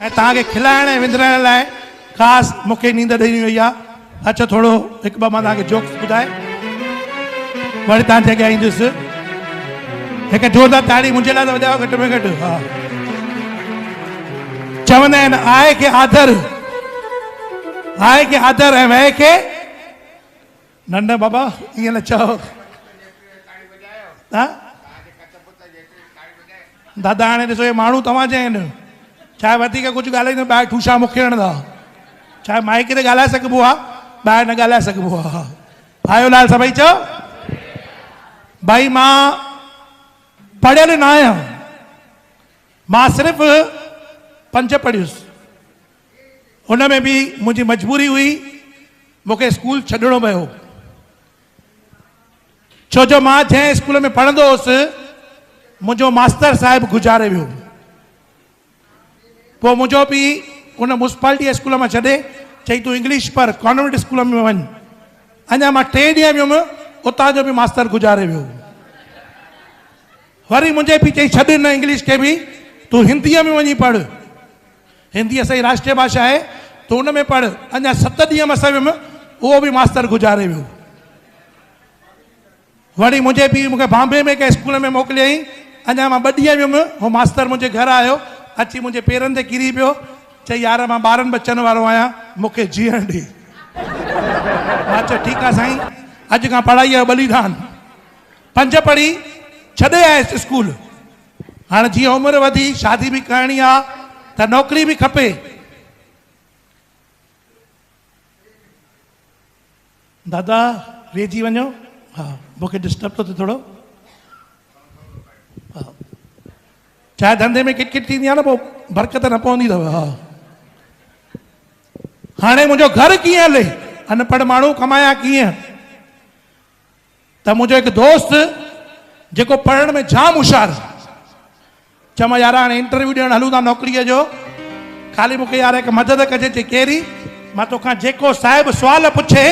ऐं तव्हांखे खिलाइण ऐं विंदराइण लाइ ख़ासि मूंखे नींद ॾिनी वई आहे। अच्छा थोरो हिकु ॿ मां तव्हांखे जोक्स ॿुधाए वरी तव्हांजे अॻियां ईंदुसि। हिकु जोरदार ताड़ी मुंहिंजे लाइ त वॼायो घटि में घटि। हा, चवंदा आहिनि आए खे आदर, आए खे आदर ऐं वए खे न न बाबा ईअं न चओ। दादा हाणे ॾिसो हे माण्हू तव्हांजा आहिनि, चाहे वधीक कुझु ॻाल्हाईंदो ॿाहिरि ठूशा मूंखे हणंदा, चाहे माइक ते ॻाल्हाए सघिबो आहे ॿाहिरि न ॻाल्हाए सघिबो आहे। आयो लाल सभई चओ भाई मां पढ़ियल न आहियां, मां सिर्फ़ु 5 पढ़ियुसि, हुन में बि मुंहिंजी मजबूरी हुई, मूंखे स्कूल छॾिणो पियो। छो जो मां जंहिं स्कूल में पढ़ंदो हुउसि मुंहिंजो मास्तर साहिबु गुज़ारे वियो। पोइ मुंहिंजो बि उन म्यूनिसिपालिटी स्कूल मां छॾे चई तूं इंग्लिश पर कॉन्वेंट स्कूल में वञ। अञा मां 3 ॾींहं वियुमि, उतां जो बि मास्तर गुज़ारे वियो। वरी मुंहिंजे पीउ चई छॾ न इंग्लिश खे बि, तूं हिंदीअ में वञी पढ़, हिंदी असांजी राष्ट्रीय भाषा आहे, तूं हुन में पढ़। अञा 7 ॾींहं मस वियुमि, उहो बि मास्तर गुज़ारे वियो। वरी मुंहिंजे पीउ मूंखे बॉम्बे में कंहिं स्कूल में मोकिलियईं, अञा मां 2 ॾींहं वियुमि, उहो मास्तर मुंहिंजे घर आयो, अची मुंहिंजे पेरनि ते किरी पियो, चई यार मां 12 बचनि वारो आहियां, मूंखे जीअण ॾे। मां चयो ठीकु आहे साईं, अॼु खां पढ़ाई जो बलिदान। 5 पढ़ी छॾे आयुसि स्कूल। हाणे जीअं उमिरि वधी, शादी बि करणी आहे त नौकिरी बि खपे। दादा वेझी वञो, हा मूंखे डिस्टर्ब थो थिए थोरो। हा, चाहे धंधे में किटकिट थींदी आहे न, पोइ बरकत न पवंदी अथव। हा, हाणे मुंहिंजो घर कीअं हले, अनपढ़ माण्हू कमाया कीअं, त मुंहिंजो हिकु दोस्त जेको पढ़ण में जाम होशियारु, चयोमांसि यार हाणे इंटरव्यू ॾियणु हलूं था नौकिरीअ जो, ख़ाली मूंखे यार हिकु मदद कजे। चई कहिड़ी? मां तोखां जेको साहिबु सुवाल पुछे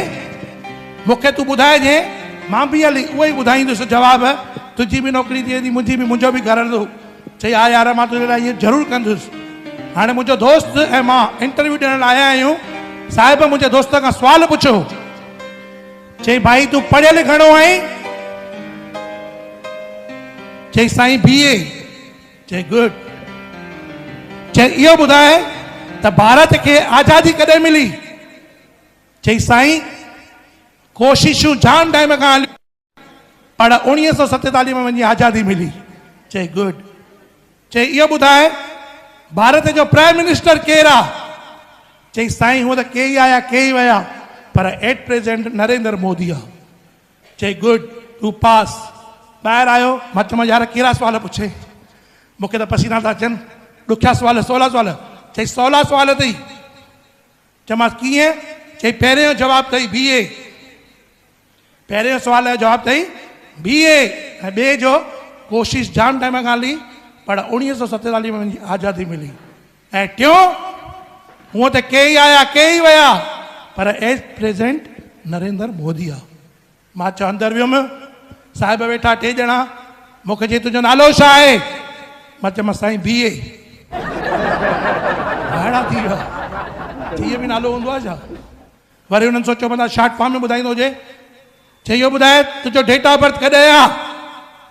मूंखे तूं ॿुधाइजे, मां बि हली उहो ई ॿुधाईंदुसि जवाबु, तुंहिंजी बि नौकिरी थी वेंदी, मुंहिंजी बि, मुंहिंजो बि घर हलंदो। चई हा यार मां तुंहिंजे लाइ इहो ज़रूरु कंदुसि। हाणे मुंहिंजो दोस्त ऐं मां इंटरव्यू ॾियण लाइ आया आहियूं। साहिब मुंहिंजे दोस्त खां सुवाल पुछो, चई भाई तूं पढ़ियल घणो आहीं? चई साईं BA। चई गुड। चई इहो ॿुधाए त भारत खे आज़ादी कॾहिं मिली? चई साईं कोशिशूं जाम टाइम खां हलियूं, पर 1947 में वञी आज़ादी मिली। चई गुड। चई इहो ॿुधाए भारत जो प्राइम मिनिस्टर केरु आहे? चई साईं हूअ त के ई आया के ई विया, पर एट प्रेजेंट नरेंद्र मोदी आहे। चई गुड, तू पास। ॿाहिरि आयो, मां चयोमांसि यार कहिड़ा सुवाल पुछे, मूंखे त पसीना था अचनि, ॾुखिया सुवाल, 16 सुवाल। चई 16 सुवाल अथई। चयोमांसि कीअं? चई पहिरियों जो जवाबु अथई BA, पहिरियों सुवाल जो जवाबु अथई BA, ऐं ॿिए जो कोशिश जाम टाइम खां हली, पर 1947 में मुंहिंजी आज़ादी मिली। ऐं टियों हूअं त के ई आया के ई विया, पर एट प्रेजेंट नरेंद्र मोदी आहे। मां चयो अंदरि वियुमि, साहिब वेठा 2 ॼणा, मूंखे चई तुंहिंजो नालो छा आहे? मां चयोमांसि साईं BA। अहिड़ा थी विया, इहो बि नालो हूंदो आहे छा? वरी हुननि सोचियो मां शॉर्ट फॉर्म में ॿुधाईंदो हुजे। चई इहो ॿुधाए तुंहिंजो डेट ऑफ बर्थ कॾहिं आहे?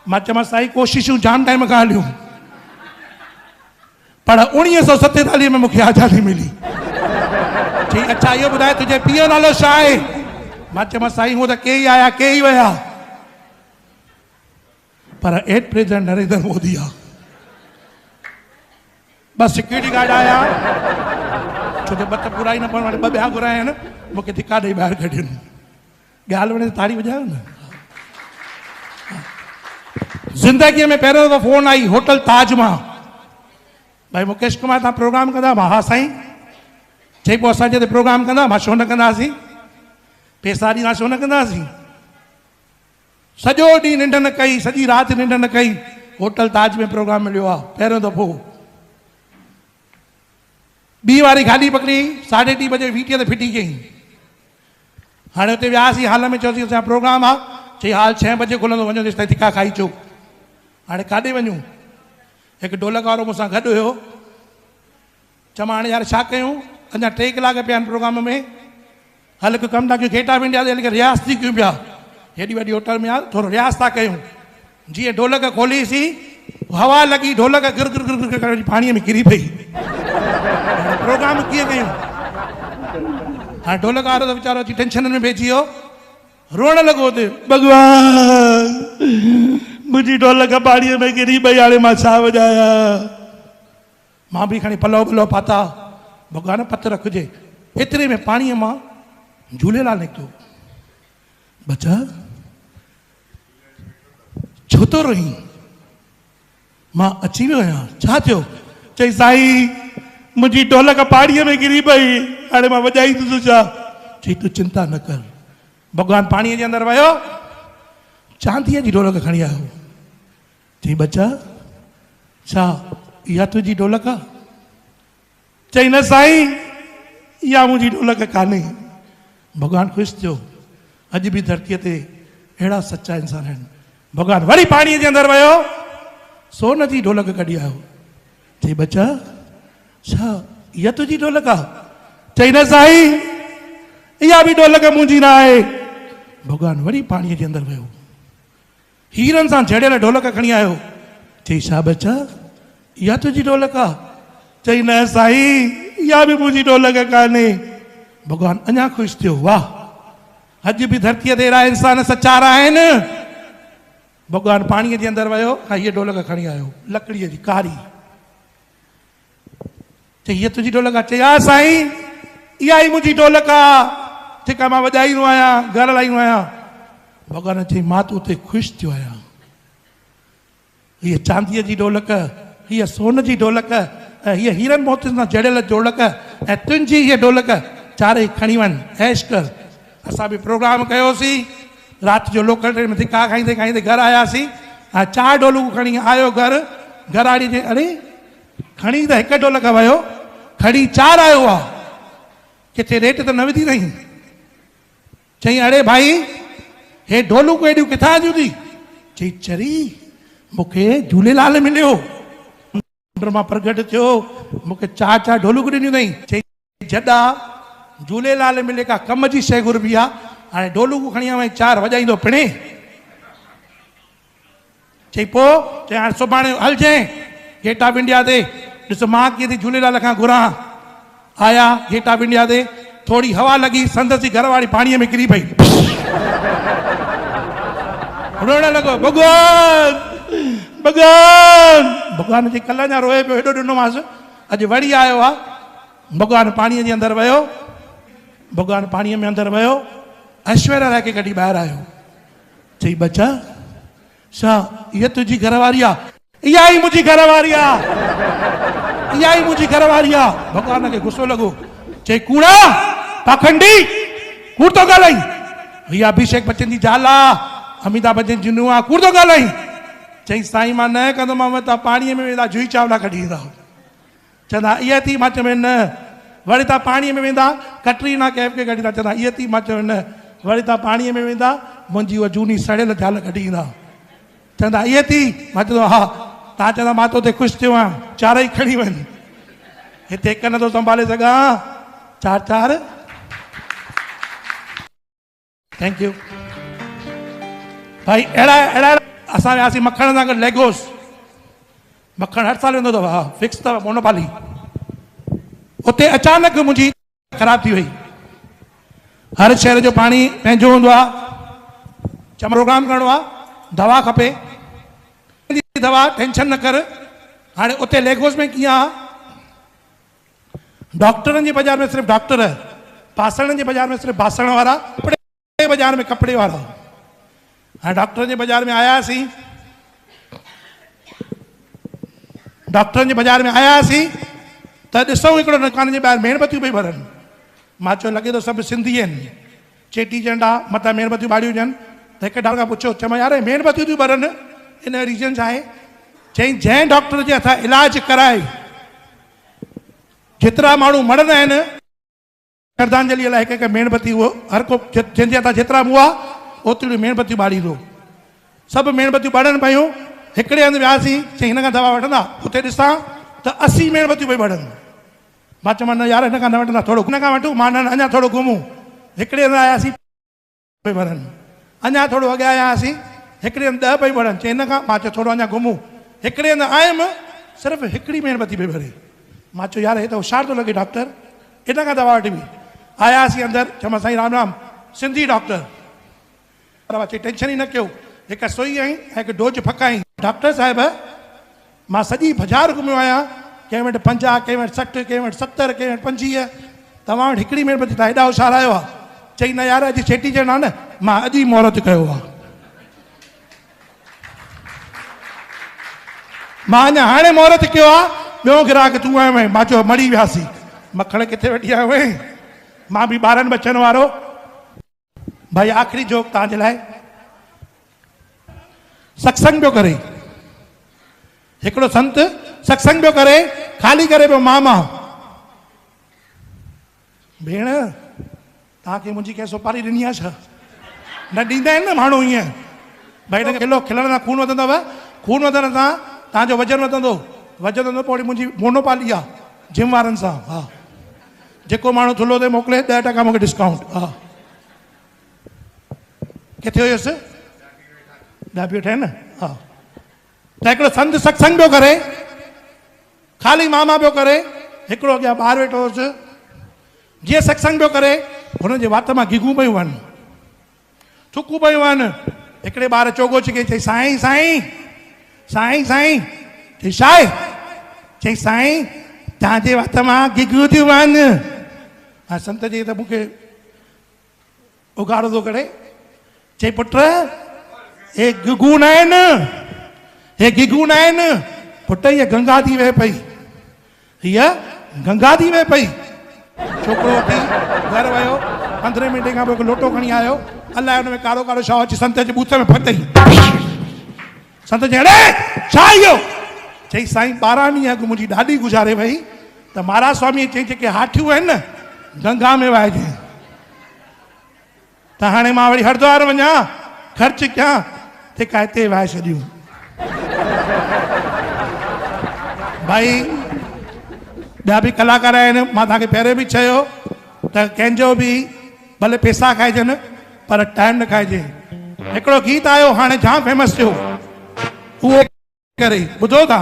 मां चयोमांसि साईं कोशिशूं जाम टाइम खां हलियूं, पर 1947 में मूंखे आज़ादी मिली। चई अच्छा इहो ॿुधाए तुंहिंजे पीउ जो नालो छा आहे? मां चयोमांसि साईं हूअ त के ई आया के ई विया, पर एट प्रेजेंट नरेंद्र मोदी आहे। बस सिक्योरिटी गार्ड आया, छो जो 2 त पूरा ई न पवनि, 2 ॿिया घुराया आहिनि, मूंखे धिका ॾेई ॿाहिरि कढियुनि। ॻाल्हि वञे ताड़ी वॼायो न। ज़िंदगीअ में पहिरियों दफ़ो फ़ोन आई होटल ताज मां, भाई मुकेश कुमार तव्हां प्रोग्राम कंदा? मां हा साईं। चई पोइ असांजे हिते प्रोग्राम कंदा? मां छो न कंदासीं, पैसा ॾींदा छो न कंदासीं। सॼो ॾींहुं निंड न कई, सॼी राति निंड न कई, होटल ताज में प्रोग्राम मिलियो आहे पहिरियों दफ़ो। ॿी वारी गाॾी पकड़ी 3:30 बजे वीटीअ ते फिटी कई। हाणे हुते वियासीं, हाल में चयोसीं असांजो प्रोग्राम आहे। चई हाल 6 बजे खुलंदो, वञो तेसि ताईं धिका खाई अचो। हाणे काॾे वञूं? हिकु ढोलक वारो मूंसां गॾु हुयो, चमां हाणे यार छा कयूं, अञा 3 कलाक पिया आहिनि प्रोग्राम में, हल हिकु कमु था कयूं, गेट ऑफ इंडिया ते हली करे रियाज़ थी कयूं पिया, हेॾी वॾी होटल में आहे, थोरो रियाज़ था कयूं। जीअं ढोलक खोलीसीं, हवा लॻी, ढोलक गिर गिर गिर गिर करे पाणीअ में किरी पई। प्रोग्राम कीअं कयूं? हाणे ढोलक वारो त वीचारो अची टेंशन में पइजी वियो, रोअण लॻो हुते, भॻवान मुंहिंजी ढोलक पाणीअ में किरी पई, हाणे मां छा वॼायां? मां बि खणी पलव पलव पाता, भॻवान पत रखिजे। एतिरे में पाणीअ मां झूलेलाल निकितो, बचा छो तो रही? मां अची वियो आहियां, छा थियो? चई साईं मुंहिंजी ढोलक पाणीअ में किरी पई, हाणे मां वॼाईंदुसि छा? चई तूं चिंता न कर। भॻवान पाणीअ जे अंदरि वियो, चांदीअ जी ढोलक खणी आयो। चई बच्चा छा इहा तुंहिंजी ढोलक आहे? चई न साईं इहा मुंहिंजी ढोलक कान्हे। भॻवान ख़ुशि थियो, अॼु बि धरतीअ ते अहिड़ा सचा इंसान आहिनि। भॻवान वरी पाणीअ जे अंदरि वियो, सोन जी ढोलक कढी आयो। चई बच्चा छा इहा तुंहिंजी ढोलक आहे? चई न साईं इहा बि ढोलक मुंहिंजी न आहे। भॻवान वरी पाणीअ जे अंदरि वियो, हीरनि सां जड़ियल ढोलक खणी आयो। चई छा बच्चा इहा तुंहिंजी ढोलक आहे? चई न साईं इहा बि मुंहिंजी ढोलक कान्हे। भॻवान अञा ख़ुशि थियो, वाह अॼु बि धरतीअ ते अहिड़ा इंसान सचारा आहिनि। भॻवान पाणीअ जे अंदरि वियो, हा हीअ ढोलक खणी आयो, लकड़ीअ जी कारी। चई हीअ तुंहिंजी ढोलक आहे? चई हा साईं इहा ई मुंहिंजी ढोलक आहे, जेका मां वॼाईंदो आहियां, घर हलाईंदो आहियां। भॻवान चई मां तो उते ख़ुशि थियो आहियां। हीअ चांदीअ जी ढोलक, हीअ सोन जी ढोलक, ऐं हीअ हीरनि मोतियुनि सां जड़ियल ढोलक, ऐं तुंहिंजी हीअ ढोलक चारई खणी वञ, ऐश कर। असां बि प्रोग्राम कयोसीं, राति जो लोकल ट्रेन में धिका खाईंदे खाईंदे घर आयासीं। ऐं 4 ढोलकूं खणी आयो घर, घराड़ी जे अरे खणी त 1 ढोलक वियो, खणी 4 आयो आहे, किथे रेट त न विधी अथई। चई अरे भाई हे ढोलकूं एॾियूं किथां अचियूं थी? चई चरी मूंखे झूलेलाल मिलियो, मां प्रगट थियो, मूंखे 4 ढोलकूं ॾिनियूं अथई। चई जॾा झूलेलाल मिले का कम जी शइ घुरबी आहे, हाणे ढोलकूं खणी आयो 4 वॼाईंदो पिणे। चई पोइ चई हाणे सुभाणे हलजांइ गेट ऑफ इंडिया ते, ॾिस मां कीअं थी झूलेलाल खां घुरां। आया गेट ऑफ इंडिया ते, थोड़ी हवा लगी, संदसि घरवारी पाणीअ में किरी पई। रोअण लॻो, भॻवान भॻवान। भॻवान जे कल्ह अञा रोए पियो, हेॾो ॾिनोमांसि, अॼु वरी आयो आहे। भॻवान पाणीअ जे अंदरि वियो, भॻवान पाणीअ में अंदरि वियो, ऐश्वर्या राय खे कढी ॿाहिरि आयो। चई बच्चा छा इहा तुंहिंजी घरवारी आहे? इहा ई मुंहिंजी घरवारी आहे, इहा ई मुंहिंजी घरवारी आहे। भॻवान खे गुस्सो लॻो, चई कूड़ा पाखंडी, कूड़ थो ॻाल्हाई? हीअ अभिषेक बच्चन जी ज़ाल आहे, अमिताभ बच्चन जी नुंहुं आहे, कूड़ थो ॻाल्हाई? चई साईं मां न कंदोमांव, तव्हां पाणीअ में वेंदा जुई चावला कढी ईंदा। चवंदा इहा थी? मां चयो न। वरी तव्हां पाणीअ में वेंदा, कटरीना कैफ खे कढी था। चवंदा इहा थी? मां चयो न। वरी तव्हां पाणीअ में वेंदा, मुंहिंजी उहा झूनी सड़ियल ज़ाल कढी ईंदा। चवंदा इहा थी? मां चवंदो हा। तव्हां चवंदा मां तो उते ख़ुशि थियो आहियां, 4 खणी वञ। हिते हिकु नथो संभाले सघां, 4। थैंक यू भाई। अहिड़ा असां वियासीं मखण सां गॾु लेगोस। मखण हर साल वेंदो अथव, हा फिक्स अथव मोनोपाली। उते अचानक मुंहिंजी ख़राब थी वई। हर शहर जो पाणी पंहिंजो हूंदो आहे, प्रोग्राम करिणो आहे, दवा खपे, दवा टेंशन न कर। हाणे उते लेगोस में कीअं आहे, डॉक्टरनि जे बाज़ार में सिर्फ़ु डॉक्टर, बासणनि जे बाज़ार में सिर्फ़ु बासण वारा, कपिड़े बाज़ार में कपिड़े वारा। हाणे डॉक्टरनि जे बाज़ार में आयासीं, डॉक्टरनि जे बाज़ार में आयासीं त ॾिसूं हिकिड़ो दुकान जे ॿाहिरि मेणबतियूं पई भरनि। मां चयो लॻे थो सभु सिंधी आहिनि, चेटी चंड आहे, मथां मेणबतियूं ॿारियूं हुजनि। त हिकु डॉक्टर खां पुछो, चयोमांसि यार मेणबतियूं थियूं भरनि, इन जो रीज़न छा आहे? चई जंहिं डॉक्टर जे हथां इलाज कराए, जेतिरा माण्हू मरंदा आहिनि, श्रद्धांजलि लाइ हिकु मेणबती, उहो हर को जंहिंजे हथां जेतिरा मुआ ओतिरियूं मेणबतियूं ॿारींदो। सभु मेणबतियूं ॿारनि पियूं। हिकिड़े हंधि वियासीं, चई हिन खां दवा वठंदा? उते ॾिसां त 80 मेणबतियूं पई ॿारनि। मां चयोमांसि न यार हिन खां न वठंदा, थोरो हिन खां वठूं, मां न अञा थोरो घुमूं। हिकिड़े हंधि आयासीं पई भरनि, अञा थोरो अॻियां आयासीं, हिकिड़े हंधि 10 पई भरनि, चई हिन खां, मां चयो थोरो अञा घुमूं। हिकिड़े हंधि आयुमि, सिर्फ़ु हिकिड़ी मेणबती पई भरे। मां चयो यार हे त होशियारु थो लॻे डॉक्टर, इन खां दवा वठी बि आयासीं अंदरि। चयोमांसि साईं राम राम, सिंधी डॉक्टर। पर चई टेंशन ई न कयो, हिकु सुई आई ऐं हिकु डोज फकाई। डॉक्टर साहिब मां सॼी बाज़ारि घुमियो आहियां, कंहिं वटि 50, कंहिं वटि 60, कंहिं वटि 70, कंहिं वटि 25, तव्हां वटि हिकिड़ी मेणबती तव्हां हेॾा होशियारु आयो आहे। चई न यार अॼु चेटीचंड आहे न, मां अॼु ई मुहूर्त कयो आहे, मां अञा हाणे मुहूर्त कयो आहे। ॿियो ग्राहक तूं आयो वहीं, मां चयो मरी वियासीं। मखण किथे वठी आयो वहीं, मां बि 12 बचनि वारो। भाई आख़िरी जोक तव्हांजे लाइ, सत्संग पियो करे हिकिड़ो संत, सत्संग पियो करे, ख़ाली करे पियो मामा। भेण तव्हांखे मुंहिंजी कंहिं सुपारी ॾिनी आहे छा? न ॾींदा आहिनि न माण्हू ईअं। भाई हिन किलो खिलण सां खून वधंदव, खून वधण सां तव्हांजो वज़न वधंदो, वज़न वधंदो पोइ मुंहिंजी मोनोपाली आहे जिम वारनि सां। हा, जेको माण्हू थुल्हो ते मोकिले 10% मूंखे डिस्काउंट। हा, किथे हुयुसि? ॾाबी वेठा आहिनि न। हा, त हिकिड़ो संत सत्संग पियो करे, ख़ाली मामा पियो करे, हिकिड़ो अॻियां ॿार वेठो हुयुसि। जीअं सत्संग पियो करे, हुनजे वात मां गिगूं पियूं वहनि, थुकूं पियूं वहनि। हिकिड़े ॿार चोगो चिके चई साईं साईं साईं साईं, चई छा आहे? चई साईं तव्हांजे वात मां गिगूं थियूं वहनि। हा, संत जी त मूंखे उघाड़ो थो करे। चई पुट हे गिगूं न आहिनि, हे गिगूं न आहिनि पुट, हीअ गंगा थी वहे पई, हीअ गंगा थी वहे पई। छोकिरो उथी घर वियो, 15 मिंटे खां पोइ हिकु लोटो खणी आयो, अलाए हुन में कारो कारो छा अची संत जे बूथ में फतई। संत चई अड़े छा इहो? चई साईं 12 ॾींहं अॻु मुंहिंजी ॾाॾी गुज़ारे वई, त महाराज स्वामी चई जेके हाठियूं आहिनि न गंगा में वहाइजे। त हाणे मां वरी हरिद्वार वञा, ख़र्च कयां, तंहिंखां हिते वहाए छॾियूं। भाई ॿिया बि कलाकार आहिनि, मां तव्हांखे पहिरियों बि चयो त कंहिंजो बि भले पैसा खाइजनि पर टाइम न खाइजे। हिकिड़ो गीत आयो हाणे जाम फेमस थियो, उहो करे ॿुधो था?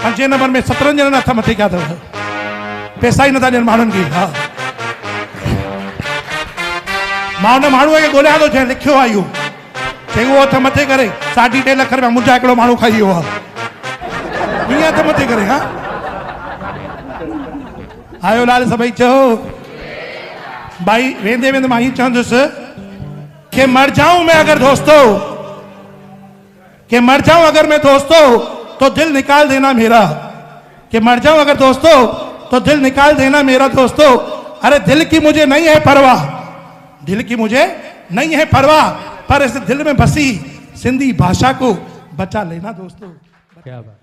5 नंबर में 17 ॼणनि हथ मथे कया अथव, पैसा ई नथा ॾियनि माण्हुनि खे। हा, मां हुन माण्हूअ खे ॻोल्हियां थो, जंहिं लिखियो आहे इहो। चई उहो हथ मथे करे 2.5 लख रुपया मुंहिंजा हिकिड़ो माण्हू खाई वियो आहे, हीअं हथ मथे करे। हा, आयो लाल सभई चओ। भाई वेंदे वेंदे मां हीअं चवंदुसि कि मर जाऊं मैं अगर दोस्तों, कि मर जाऊं अगर मैं दोस्तों तो दिल निकाल देना मेरा, कि मर जाऊं अगर दोस्तों तो दिल निकाल देना मेरा दोस्तों। अरे दिल की मुझे नहीं है परवाह, दिल की मुझे नहीं है परवाह, पर इस दिल में बसी सिंधी भाषा को बचा लेना दोस्तों। क्या बात।